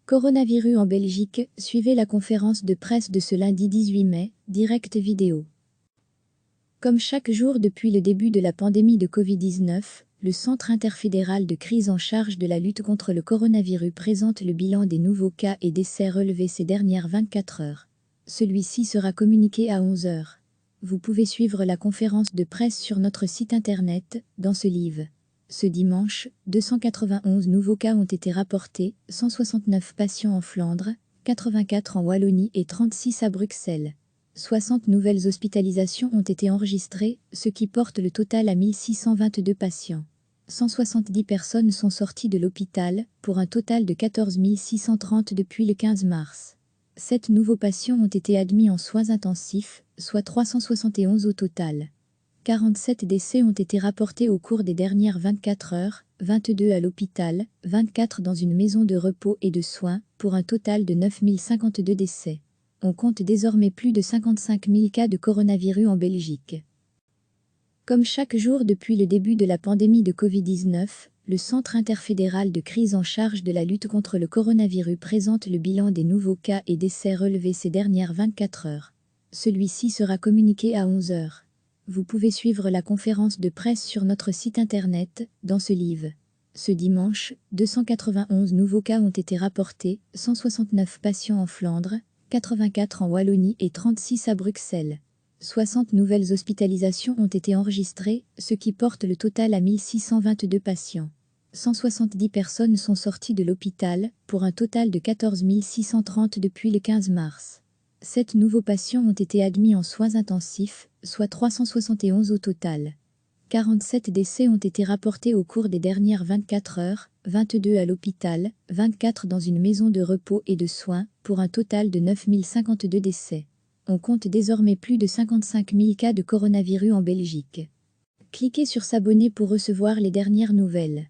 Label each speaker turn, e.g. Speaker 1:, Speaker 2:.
Speaker 1: Coronavirus en Belgique, suivez la conférence de presse de ce lundi 18 mai, direct vidéo. Comme chaque jour depuis le début de la pandémie de Covid-19, le Centre interfédéral de crise en charge de la lutte contre le coronavirus présente le bilan des nouveaux cas et décès relevés ces dernières 24 heures. Celui-ci sera communiqué à 11 heures. Vous pouvez suivre la conférence de presse sur notre site internet, dans ce livre. Ce dimanche, 291 nouveaux cas ont été rapportés, 169 patients en Flandre, 84 en Wallonie et 36 à Bruxelles. 60 nouvelles hospitalisations ont été enregistrées, ce qui porte le total à 1622 patients. 170 personnes sont sorties de l'hôpital, pour un total de 14 630 depuis le 15 mars. 7 nouveaux patients ont été admis en soins intensifs, soit 371 au total. 47 décès ont été rapportés au cours des dernières 24 heures, 22 à l'hôpital, 24 dans une maison de repos et de soins, pour un total de 9 052 décès. On compte désormais plus de 55 000 cas de coronavirus en Belgique. Comme chaque jour depuis le début de la pandémie de Covid-19, le Centre interfédéral de crise en charge de la lutte contre le coronavirus présente le bilan des nouveaux cas et décès relevés ces dernières 24 heures. Celui-ci sera communiqué à 11 heures. Vous pouvez suivre la conférence de presse sur notre site internet, dans ce livre. Ce dimanche, 291 nouveaux cas ont été rapportés, 169 patients en Flandre, 84 en Wallonie et 36 à Bruxelles. 60 nouvelles hospitalisations ont été enregistrées, ce qui porte le total à 1622 patients. 170 personnes sont sorties de l'hôpital, pour un total de 14 630 depuis le 15 mars. 7 nouveaux patients ont été admis en soins intensifs, soit 371 au total. 47 décès ont été rapportés au cours des dernières 24 heures, 22 à l'hôpital, 24 dans une maison de repos et de soins, pour un total de 9 052 décès. On compte désormais plus de 55 000 cas de coronavirus en Belgique. Cliquez sur s'abonner pour recevoir les dernières nouvelles.